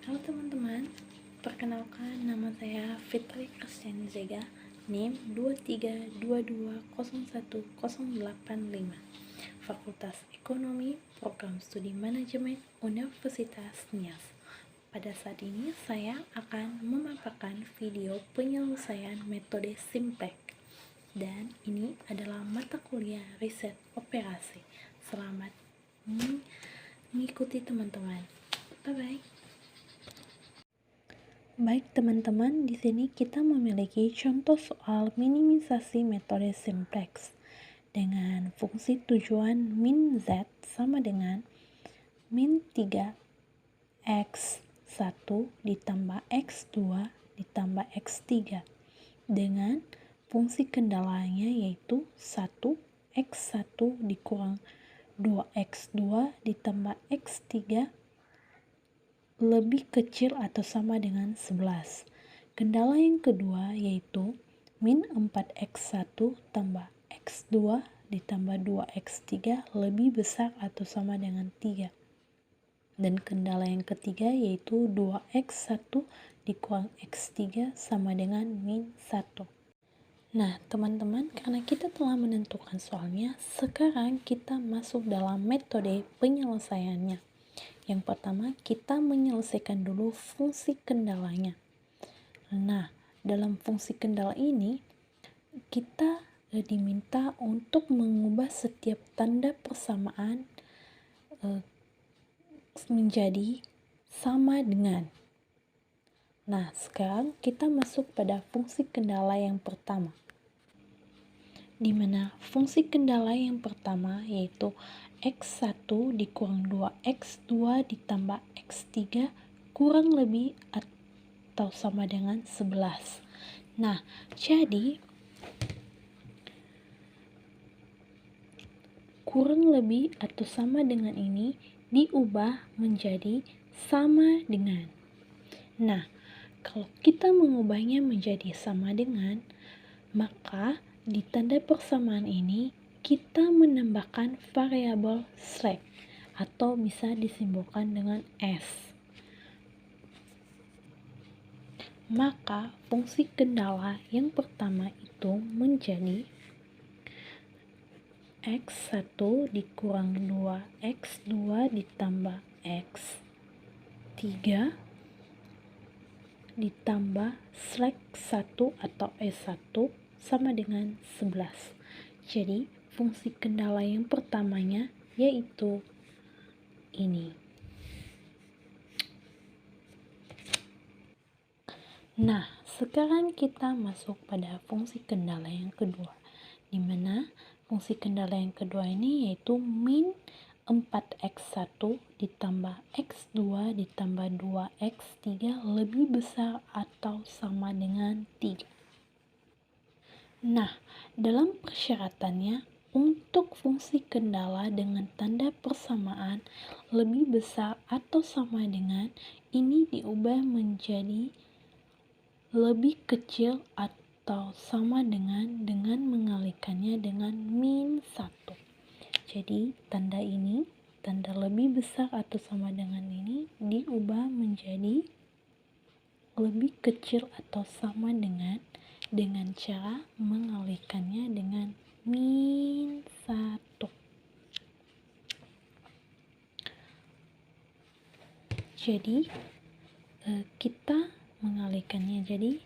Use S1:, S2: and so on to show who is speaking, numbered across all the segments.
S1: Halo teman-teman, perkenalkan nama saya Fitri Kristiani Zega, NIM 2322010085, Fakultas Ekonomi, Program Studi Manajemen, Universitas Nias. Pada saat ini saya akan memaparkan video penyelesaian metode Simplex, dan ini adalah mata kuliah riset operasi. Selamat mengikuti teman-teman. Bye-bye. Baik teman-teman, di sini kita memiliki contoh soal minimisasi metode Simplex dengan fungsi tujuan min Z sama dengan min 3x1 ditambah x2 ditambah x3 dengan fungsi kendalanya yaitu 1x1 dikurang 2x2 ditambah x3 lebih kecil atau sama dengan 11. Kendala yang kedua yaitu min 4x1 tambah x2 ditambah 2x3 lebih besar atau sama dengan 3. Dan kendala yang ketiga yaitu 2x1 dikurang x3 sama dengan min 1. Nah teman-teman, karena kita telah menentukan soalnya, sekarang kita masuk dalam metode penyelesaiannya. Yang pertama, kita menyelesaikan dulu fungsi kendalanya. Nah, dalam fungsi kendala ini, kita diminta untuk mengubah setiap tanda persamaan menjadi sama dengan. Nah, sekarang kita masuk pada fungsi kendala yang pertama, di mana fungsi kendala yang pertama yaitu x1 dikurang 2x2 ditambah x3 kurang lebih atau sama dengan 11. Nah, jadi kurang lebih atau sama dengan ini diubah menjadi sama dengan. Nah, kalau kita mengubahnya menjadi sama dengan, maka di tanda persamaan ini kita menambahkan variabel slack atau bisa disimbolkan dengan S. Maka fungsi kendala yang pertama itu menjadi x1 dikurang 2x2 ditambah x3 ditambah slack 1 atau S1 sama dengan 11. Jadi fungsi kendala yang pertamanya yaitu ini. Nah, sekarang kita masuk pada fungsi kendala yang kedua, di mana fungsi kendala yang kedua ini yaitu min 4x1 ditambah x2 ditambah 2x3 lebih besar atau sama dengan 3. Nah, dalam persyaratannya, untuk fungsi kendala dengan tanda persamaan lebih besar atau sama dengan, ini diubah menjadi lebih kecil atau sama dengan mengalihkannya dengan min 1. Jadi, tanda ini, tanda lebih besar atau sama dengan ini diubah menjadi lebih kecil atau sama dengan cara mengalihkannya dengan min 1. Jadi kita mengalihkannya jadi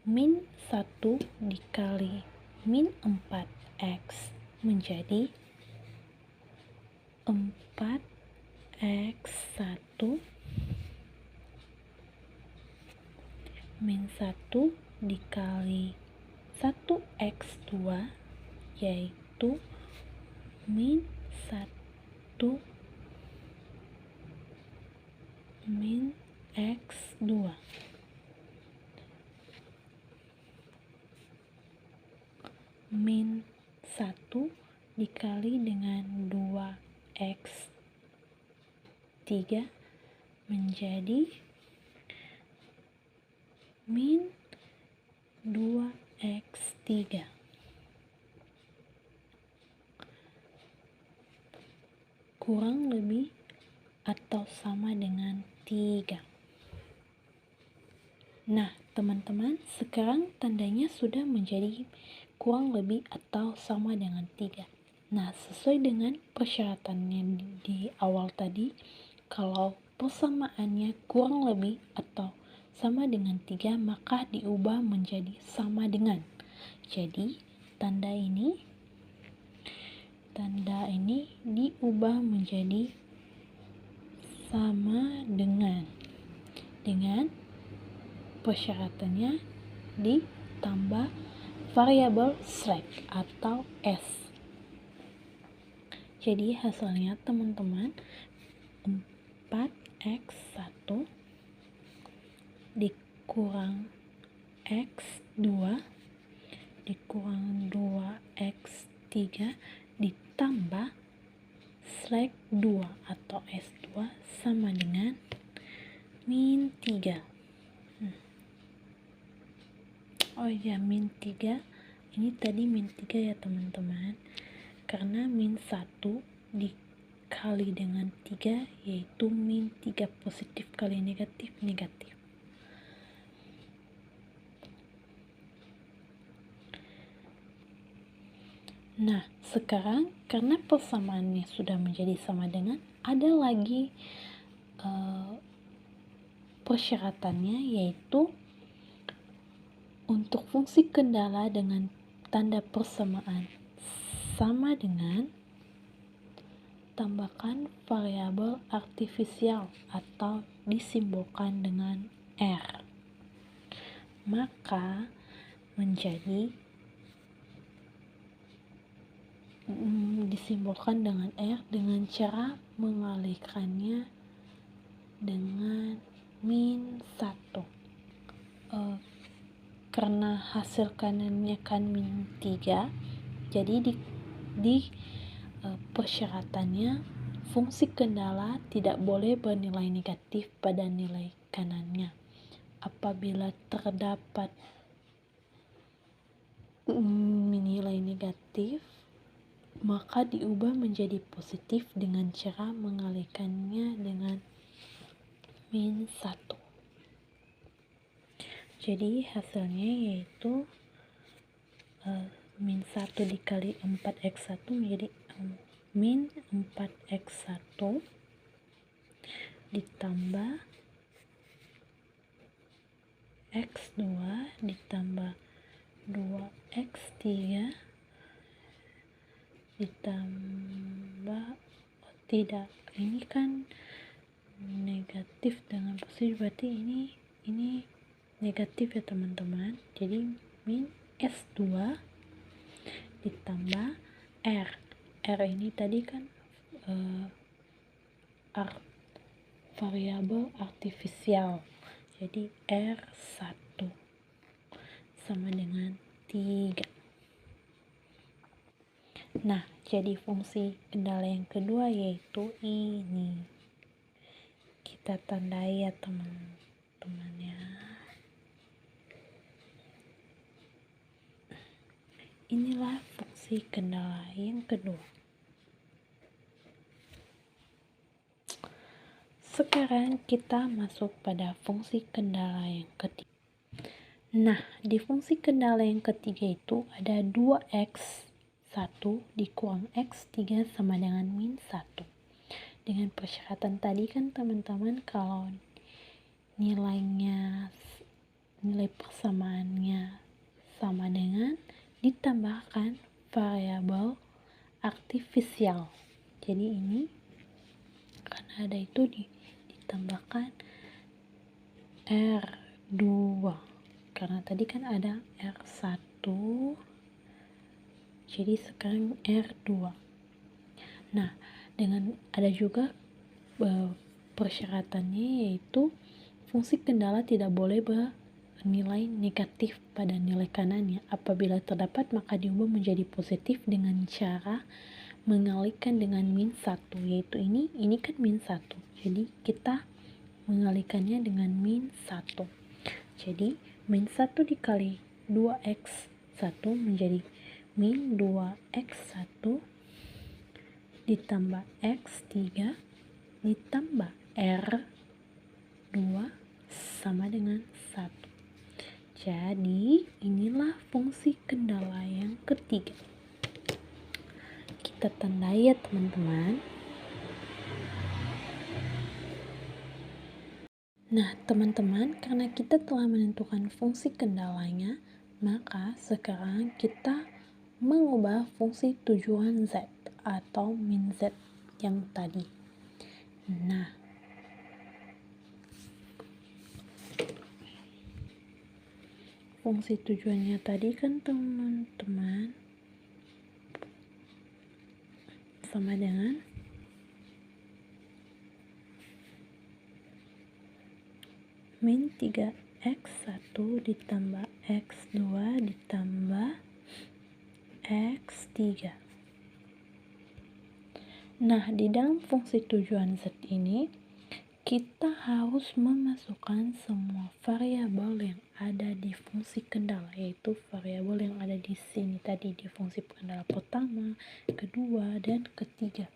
S1: min 1 dikali min 4x menjadi 4x1 min 1 dikali 1x2 yaitu min 1 min x2 min 1 dikali dengan 2x3 menjadi min 2x3 kurang lebih atau sama dengan 3. Nah, teman-teman, sekarang tandanya sudah menjadi kurang lebih atau sama dengan 3. Nah, sesuai dengan persyaratannya di awal tadi, kalau persamaannya kurang lebih atau sama dengan 3, maka diubah menjadi sama dengan. Jadi, tanda ini diubah menjadi sama dengan persyaratannya ditambah variabel slack atau S. Jadi hasilnya teman-teman 4x1 dikurang x2 dikurang 2x3 ditambah slack 2 atau S2 sama dengan min 3. Oh ya, min 3 ini tadi min 3 ya teman-teman, karena min 1 dikali dengan 3 yaitu min 3, positif kali negatif, negatif. Nah, sekarang karena persamaannya sudah menjadi sama dengan, ada lagi persyaratannya, yaitu untuk fungsi kendala dengan tanda persamaan sama dengan, tambahkan variabel artifisial atau disimbolkan dengan R. Maka menjadi disimbolkan dengan R dengan cara mengalihkannya dengan min 1. Karena hasil kanannya kan min 3, jadi di persyaratannya fungsi kendala tidak boleh bernilai negatif pada nilai kanannya. Apabila terdapat nilai negatif, maka diubah menjadi positif dengan cara mengalihkannya dengan min 1. Jadi hasilnya yaitu min 1 dikali 4x1 menjadi min 4x1 ditambah x2 ditambah 2x3 ditambah, tidak, ini kan negatif dengan positif, berarti ini negatif ya teman-teman. Jadi min S2 ditambah R ini tadi kan variabel artifisial, jadi R1 sama dengan 3. Nah, jadi fungsi kendala yang kedua yaitu ini. Kita tandai ya teman-teman ya. Inilah fungsi kendala yang kedua. Sekarang kita masuk pada fungsi kendala yang ketiga. Nah, di fungsi kendala yang ketiga itu ada 2x1 dikurang x3 sama dengan min 1. Dengan persyaratan tadi kan teman-teman, kalau nilai persamaannya sama dengan, ditambahkan variabel artifisial. Jadi ini karena ada itu ditambahkan R2, karena tadi kan ada R1, jadi sekarang R2. Nah, dengan ada juga persyaratannya, yaitu fungsi kendala tidak boleh bernilai negatif pada nilai kanannya. Apabila terdapat, maka diubah menjadi positif dengan cara mengalihkan dengan min 1, yaitu ini kan min 1, jadi kita mengalihkannya dengan min 1. Jadi min 1 dikali 2x1 menjadi min 2x1 ditambah x3 ditambah R2 sama dengan 1. Jadi, inilah fungsi kendala yang ketiga. Kita tandai ya teman-teman. Nah, teman-teman, karena kita telah menentukan fungsi kendalanya, maka sekarang kita mengubah fungsi tujuan Z atau min Z yang tadi. Nah, fungsi tujuannya tadi kan teman-teman sama dengan min 3x1 ditambah x2 ditambah x3. Nah, di dalam fungsi tujuan Z ini, kita harus memasukkan semua variabel yang ada di fungsi kendala, yaitu variabel yang ada di sini tadi, di fungsi kendala pertama, kedua, dan ketiga.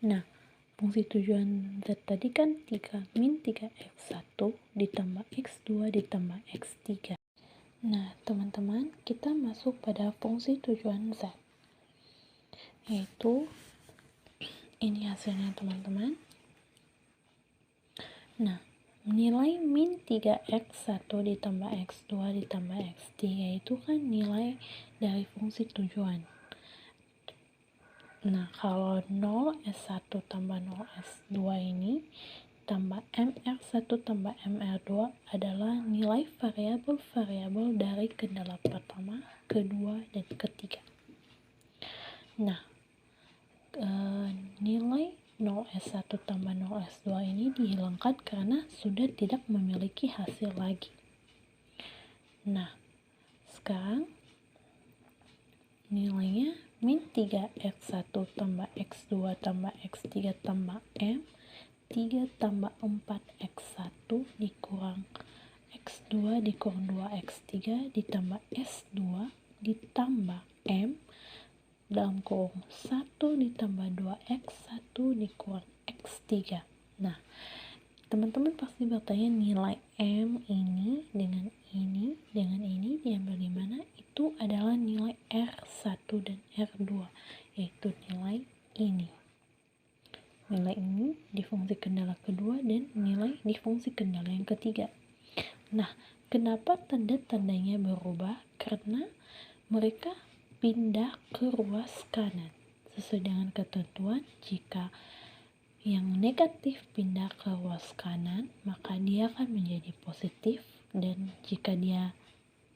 S1: Nah, fungsi tujuan Z tadi kan min 3x1 ditambah x2 ditambah x3. Nah, teman-teman, kita masuk pada fungsi tujuan Z. Yaitu, ini hasilnya teman-teman. Nah, nilai min 3x1 ditambah x2 ditambah x3 itu kan nilai dari fungsi tujuan. Nah, kalau 0s1 tambah 0s2 ini tambah mr1 tambah mr2 adalah nilai variabel-variabel dari kendala pertama, kedua, dan ketiga. Nah, nilai 0s1 tambah 0s2 ini dihilangkan karena sudah tidak memiliki hasil lagi. Nah, sekarang nilainya min 3x1 tambah x2 tambah x3 tambah m 3 tambah 4x1 dikurang x2 dikurang 2x3 ditambah s2 ditambah m dalam kurung 1 ditambah 2x1 dikurang x3. Nah, teman-teman pasti bertanya nilai M ini dengan ini dengan ini diambil di mana? Itu adalah nilai R1 dan R2, yaitu nilai ini. Nilai ini di fungsi kendala kedua dan nilai di fungsi kendala yang ketiga. Nah, kenapa tanda-tandanya berubah? Karena mereka pindah ke ruas kanan. Sesuai dengan ketentuan, jika yang negatif pindah ke ruas kanan, maka dia akan menjadi positif, dan jika dia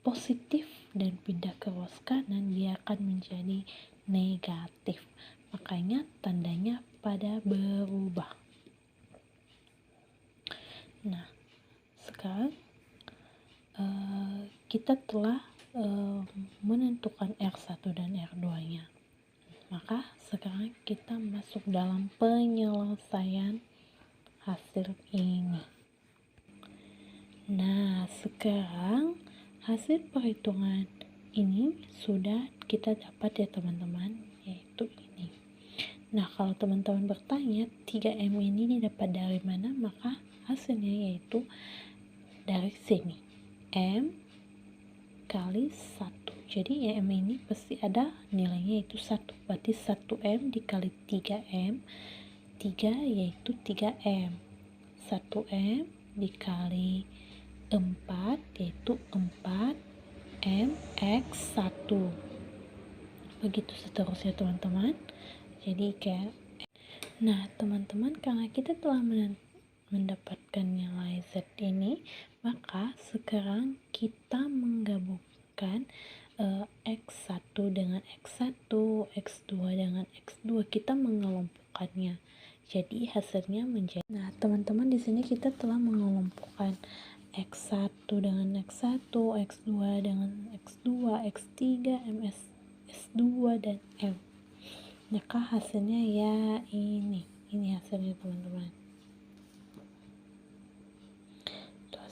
S1: positif dan pindah ke ruas kanan, dia akan menjadi negatif. Makanya tandanya pada berubah. Nah, sekarang kita telah menentukan R1 dan R2-nya. Maka sekarang kita masuk dalam penyelesaian hasil ini. Nah, sekarang hasil perhitungan ini sudah kita dapat ya teman-teman, yaitu ini. Nah, kalau teman-teman bertanya 3M ini didapat dari mana, maka hasilnya yaitu dari sini. M kali 1. Jadi M ini pasti ada nilainya yaitu 1. Berarti 1M dikali 3M. 3 yaitu 3M. 1M dikali 4 yaitu 4M X1. Begitu seterusnya teman-teman. Jadi kayak nah, teman-teman, karena kita telah mendapatkan nilai Z ini, maka sekarang kita menggabungkan X1 dengan X1, X2 dengan X2, kita mengelompokkannya. Jadi hasilnya menjadi. Nah, teman-teman, di sini kita telah mengelompokkan X1 dengan X1, X2 dengan X2, X3, MS, S2 dan M. Maka hasilnya ya ini hasilnya teman-teman.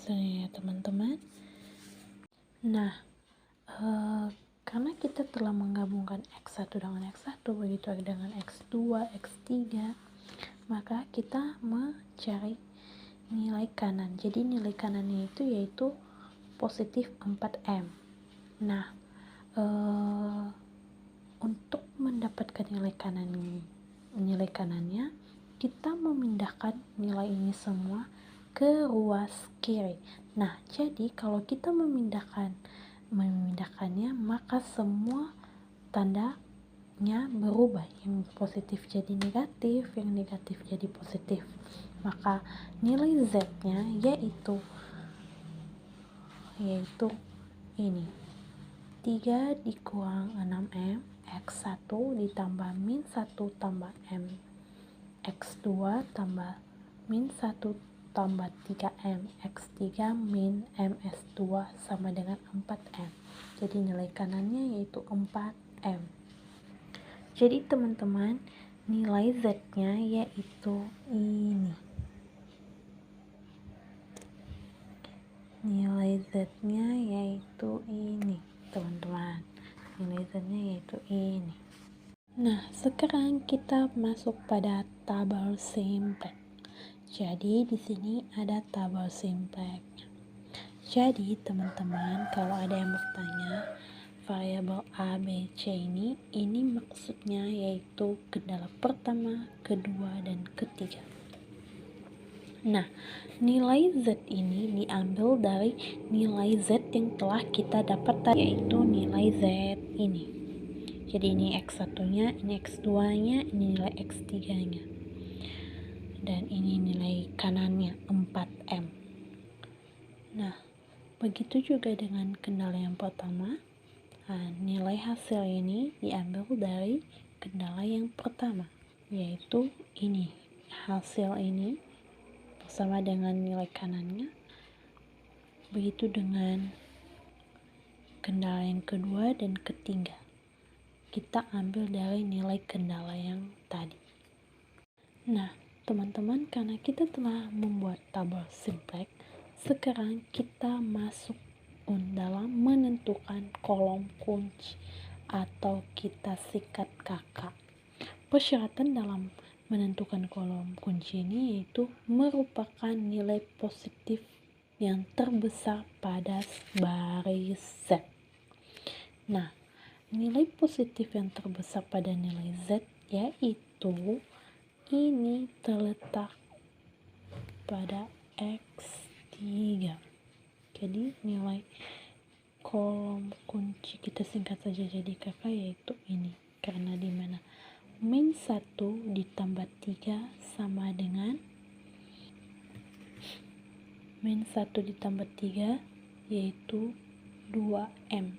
S1: Ya teman-teman. Nah, karena kita telah menggabungkan X1 dengan X1, begitu dengan X2, X3, maka kita mencari nilai kanan. Jadi nilai kanannya itu yaitu positif 4M. Nah, untuk mendapatkan nilai kanannya, kita memindahkan nilai ini semua ke ruas kiri. Nah, jadi kalau kita memindahkannya, maka semua tandanya berubah. Yang positif jadi negatif, yang negatif jadi positif. Maka nilai Z-nya yaitu ini 3 dikurang 6M X1 ditambah min 1 tambah M X2 tambah min 1 tambah 3M X3 min MS2 sama dengan 4M. Jadi nilai kanannya yaitu 4M. Jadi teman-teman, nilai Z-nya yaitu ini. Nilai Z-nya yaitu ini, teman-teman. Nilai Z-nya yaitu ini. Nah, sekarang kita masuk pada tabel simplex. Jadi di sini ada tabel simplexnya. Jadi teman-teman, kalau ada yang bertanya variabel A, B, C ini maksudnya yaitu kendala pertama, kedua, dan ketiga. Nah, nilai Z ini diambil dari nilai Z yang telah kita dapat tadi, yaitu nilai Z ini. Jadi ini X1-nya, ini X2-nya, ini nilai X3-nya. Dan ini nilai kanannya 4M. Nah, begitu juga dengan kendala yang pertama. Nah, nilai hasil ini diambil dari kendala yang pertama, yaitu ini. Hasil ini bersama dengan nilai kanannya. Begitu dengan kendala yang kedua dan ketiga. Kita ambil dari nilai kendala yang tadi. Nah, teman-teman, karena kita telah membuat tabel simplex, sekarang kita masuk dalam menentukan kolom kunci atau kita sikat kakak. Persyaratan dalam menentukan kolom kunci ini yaitu merupakan nilai positif yang terbesar pada baris Z. Nah, nilai positif yang terbesar pada nilai Z yaitu ini terletak pada X3. Jadi nilai kolom kunci kita singkat saja jadi kakak yaitu ini. Karena dimana min 1 ditambah 3 sama dengan min 1 ditambah 3 yaitu 2M.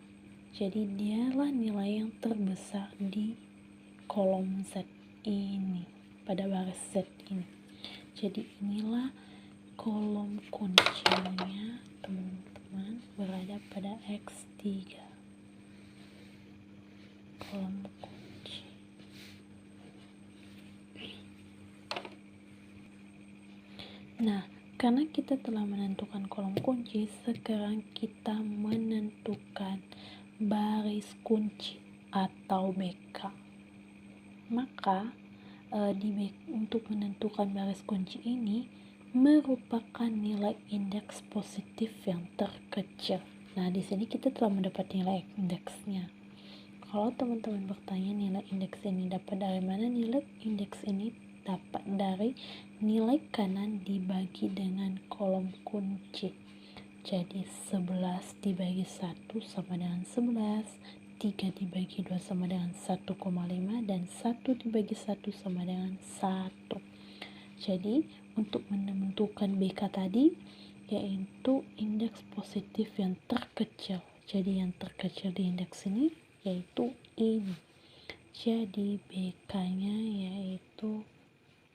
S1: Jadi dialah nilai yang terbesar di kolom Z ini, pada baris Z ini. Jadi inilah kolom kuncinya, teman-teman, berada pada X3. Kolom kunci. Nah, karena kita telah menentukan kolom kunci, sekarang kita menentukan baris kunci atau BK. Maka untuk menentukan baris kunci ini merupakan nilai indeks positif yang terkecil. Nah, di sini kita telah mendapat nilai indeksnya. Kalau teman-teman bertanya nilai indeks ini dapat dari mana, nilai indeks ini dapat dari nilai kanan dibagi dengan kolom kunci. Jadi 11 dibagi 1 sama dengan 11, 3 dibagi 2 sama dengan 1,5, dan 1 dibagi 1 sama dengan 1. Jadi untuk menentukan BK tadi yaitu indeks positif yang terkecil. Jadi yang terkecil di indeks ini yaitu ini. Jadi BK-nya yaitu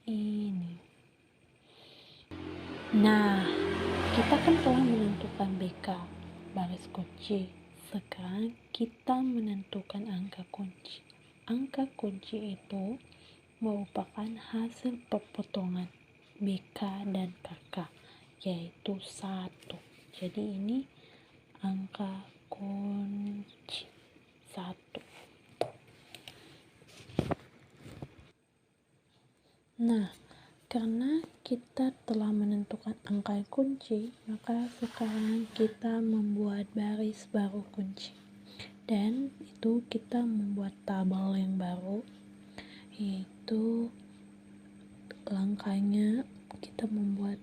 S1: ini. Nah, kita kan telah menentukan BK baris kunci. Sekarang kita menentukan angka kunci. Angka kunci itu merupakan hasil perpotongan BK dan KK, yaitu 1. Jadi ini angka kunci 1. Nah, karena kita telah menentukan angka kunci, maka sekarang kita membuat baris baru kunci. Dan itu kita membuat tabel yang baru, yaitu langkahnya kita membuat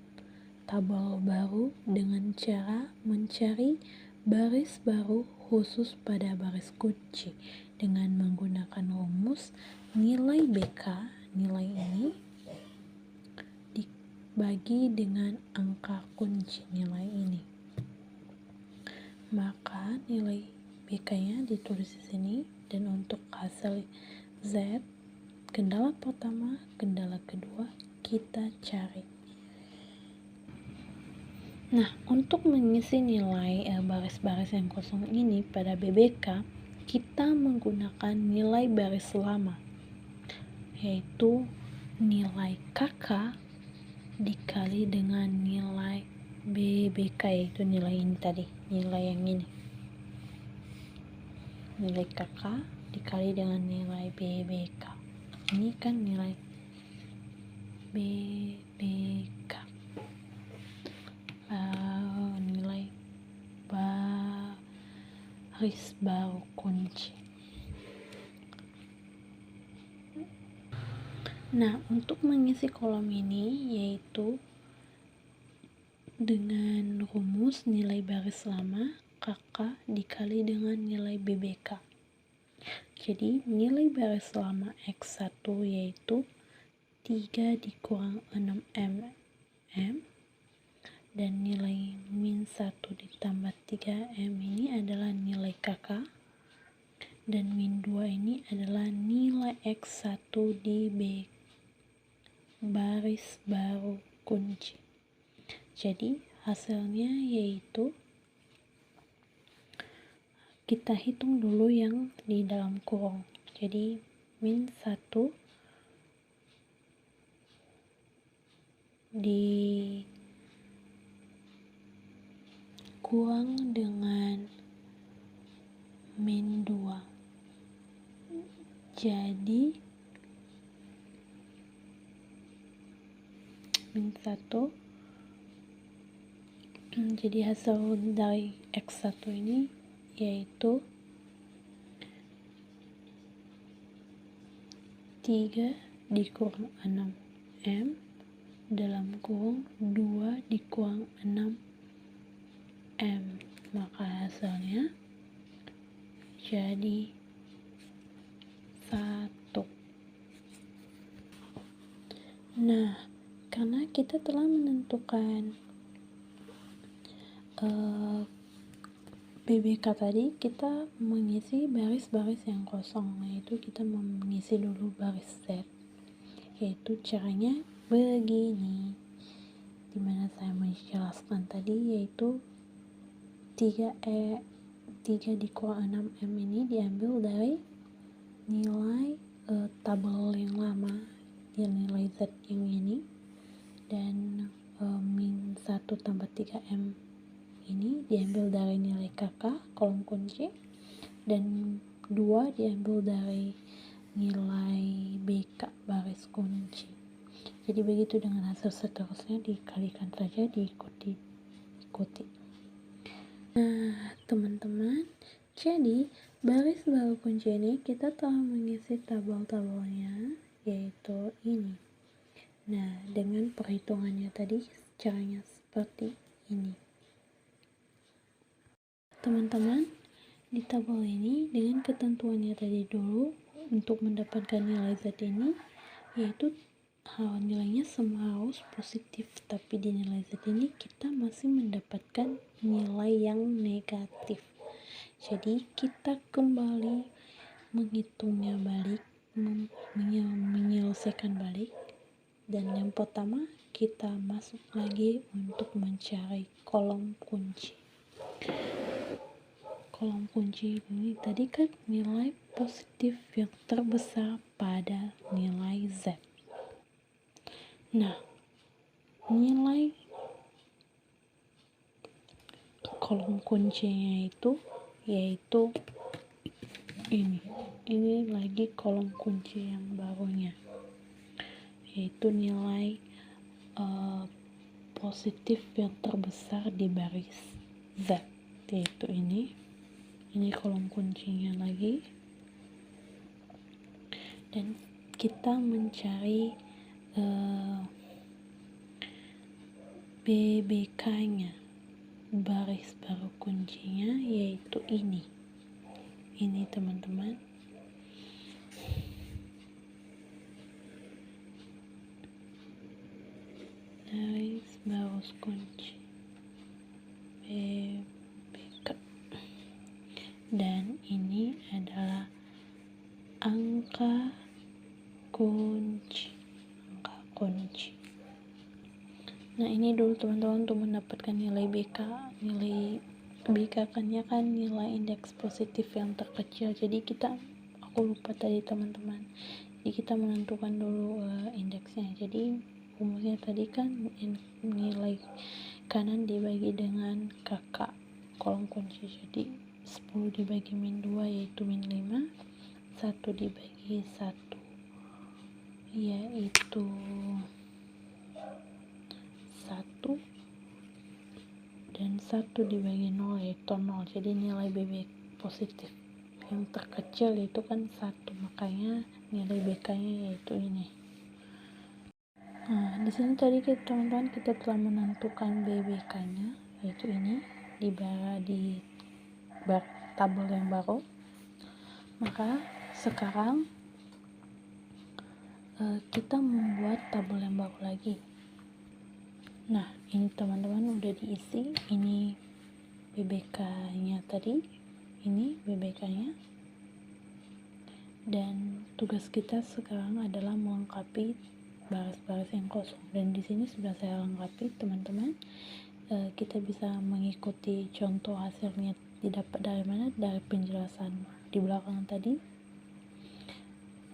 S1: tabel baru dengan cara mencari baris baru khusus pada baris kunci dengan menggunakan rumus nilai BK. Nilai ini dibagi dengan angka kunci nilai ini, maka nilai BK-nya ditulis di sini. Dan untuk hasil Z, kendala pertama, kendala kedua kita cari. Nah, untuk mengisi nilai baris-baris yang kosong ini pada BBK, kita menggunakan nilai baris lama, yaitu nilai KK dikali dengan nilai BBK, yaitu nilai ini tadi, nilai yang ini. Nilai KK dikali dengan nilai BBK. Ini kan nilai BBK. Nilai baris baru kunci. Nah, untuk mengisi kolom ini yaitu dengan rumus nilai baris lama KK dikali dengan nilai BBK. Jadi nilai baris lama X1 yaitu 3 dikurang 6mm, dan nilai min 1 ditambah 3M ini adalah nilai KK, dan min 2 ini adalah nilai X1 di baris baru kunci. Jadi hasilnya yaitu kita hitung dulu yang di dalam kurung. Jadi min 1 dikurang dengan min 2. Jadi min 1, jadi hasil dari X1 ini yaitu 3 dikurang 6M dalam kurung 2 dikurang 6M, maka hasilnya jadi 1. Nah, karena kita telah menentukan BBK tadi, kita mengisi baris-baris yang kosong, yaitu kita mengisi dulu baris Z, yaitu caranya begini, dimana saya menjelaskan tadi, yaitu 3 dikurang 6M ini diambil dari nilai tabel yang lama, nilai Z yang ini, dan min 1 tambah 3M ini diambil dari nilai KK kolom kunci, dan 2 diambil dari nilai BK baris kunci. Jadi begitu dengan hasil seterusnya, dikalikan saja, diikuti. Nah, teman-teman, jadi baris baru kunci ini kita telah mengisi tabel-tabelnya, yaitu ini. Nah, dengan perhitungannya tadi caranya seperti ini. Teman-teman, di tabel ini dengan ketentuannya tadi dulu, untuk mendapatkan nilai Z ini yaitu nilainya semua harus positif, tapi di nilai Z ini kita masih mendapatkan nilai yang negatif. Jadi kita kembali menghitungnya balik, menyelesaikan balik, dan yang pertama kita masuk lagi untuk mencari kolom kunci. Kolom kunci ini tadi kan nilai positif yang terbesar pada nilai Z. Nah, nilai kolom kuncinya yaitu ini lagi kolom kunci yang barunya, yaitu nilai uh, positif yang terbesar di baris Z, yaitu ini kolom kuncinya lagi, dan kita mencari BBK-nya, baris baru kuncinya, yaitu ini teman-teman. Baris baru kunci BBK, dan ini adalah angka kunci. Nah, ini dulu teman-teman untuk mendapatkan nilai BK. Nilai BK kan nilai indeks positif yang terkecil. Jadi aku lupa tadi teman-teman. Jadi kita menentukan dulu indeksnya. Jadi rumusnya tadi kan nilai kanan dibagi dengan kakak kolom kunci. Jadi 10 dibagi min 2 yaitu min 5. 1 dibagi 1 yaitu 1, dan 1 dibagi 0 yaitu 0. Jadi nilai BB positif yang terkecil itu kan 1, makanya nilai BK nya yaitu ini. Nah, di sini tadi teman-teman kita telah menentukan BBK nya yaitu ini di tabel yang baru. Maka sekarang kita membuat tabel yang baru lagi. Nah, ini teman-teman udah diisi. Ini BBK-nya tadi, ini BBK-nya. Dan tugas kita sekarang adalah melengkapi baris-baris yang kosong. Dan di sini sudah saya lengkapi, teman-teman. Kita bisa mengikuti contoh hasilnya didapat dari mana? Dari penjelasan di belakang tadi.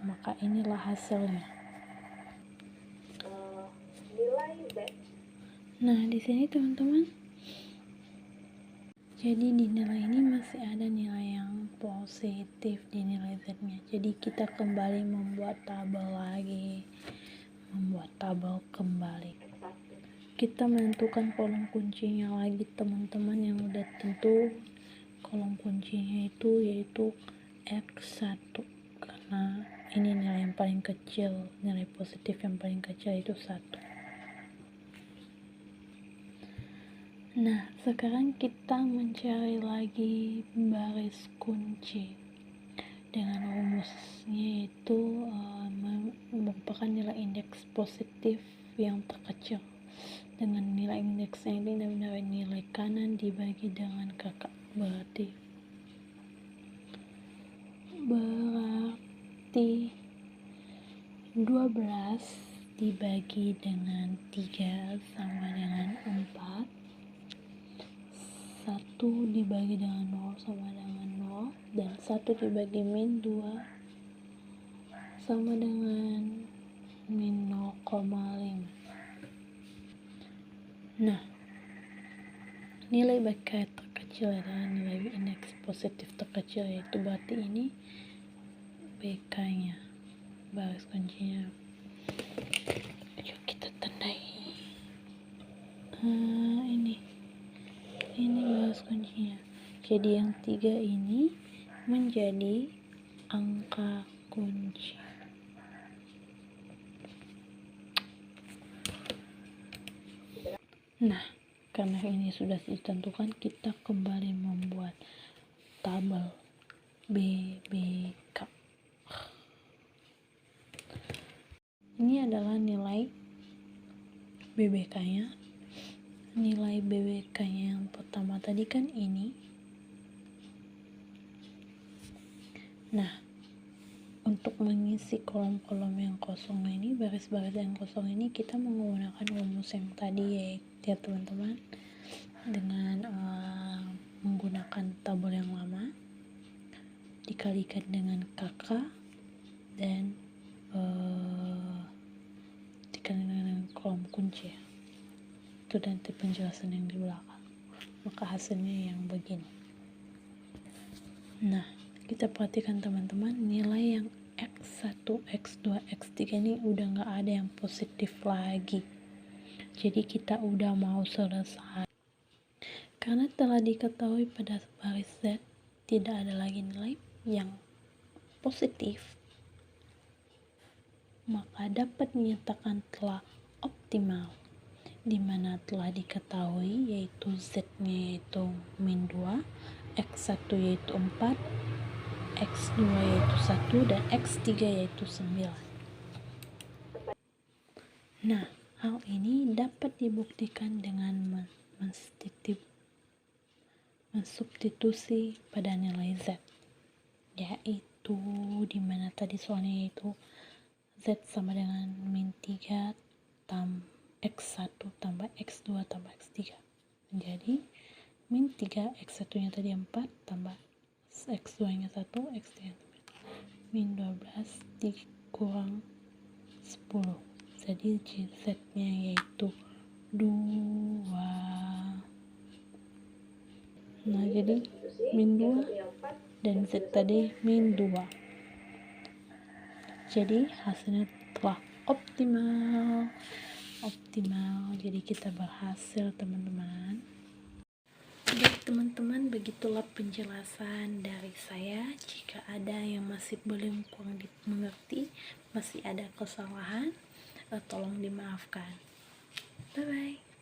S1: Maka inilah hasilnya. Nah, di sini teman-teman, jadi di nilai ini masih ada nilai yang positif di nilai Z-nya. Jadi kita kembali membuat tabel lagi, kembali. Kita menentukan kolom kuncinya lagi teman-teman, yang udah tentu kolom kuncinya yaitu X1, karena ini nilai yang paling kecil, nilai positif yang paling kecil itu 1. Nah, sekarang kita mencari lagi baris kunci dengan rumusnya, yaitu merupakan nilai indeks positif yang terkecil. Dengan nilai indeksnya ini dari nilai kanan dibagi dengan kakak, berarti 12 dibagi dengan 3 sama dengan 4. 1 dibagi dengan 0 sama dengan 0, dan 1 dibagi min 2 sama dengan min 0,5. Nah, nilai BK terkecil adalah nilai indeks positif terkecil, yaitu berarti ini BK nya, baris kuncinya. Yuk kita tandai. Ini baris kuncinya. Jadi yang 3 ini menjadi angka kunci. Nah, karena ini sudah ditentukan, kita kembali membuat tabel BBK. Ini adalah nilai BBK-nya. Nilai BBK-nya yang pertama tadi kan ini. Nah, untuk mengisi kolom-kolom yang kosong ini, baris-baris yang kosong ini, kita menggunakan rumus yang tadi, yaitu ya teman-teman, dengan menggunakan tabel yang lama dikalikan dengan kakak dan dikalikan dengan kolom kunci. Itu nanti penjelasan yang di belakang. Maka hasilnya yang begini. Nah, kita perhatikan teman-teman, nilai yang X1, X2, X3 ini udah nggak ada yang positif lagi. Jadi kita udah mau selesai. Karena telah diketahui pada baris Z tidak ada lagi nilai yang positif, maka dapat dinyatakan telah optimal, di mana telah diketahui yaitu Z-nya yaitu min 2, X1 yaitu 4, X2 yaitu 1, dan X3 yaitu 9. Nah, hal ini dapat dibuktikan dengan mensubstitusi pada nilai Z, yaitu dimana tadi soalnya yaitu Z sama dengan min 3 X1 tambah X2 tambah X3 menjadi min 3 X1 nya tadi 4 tambah X2 nya 1 X3 nya 9, min 12 dikurang 10, jadi Z nya yaitu 2. Nah, jadi min 2 dan Z tadi min 2. Jadi hasilnya telah optimal. Jadi kita berhasil, teman-teman. Baik teman-teman, begitulah penjelasan dari saya. Jika ada yang masih belum kurang dimengerti, masih ada kesalahan, tolong dimaafkan. Bye bye.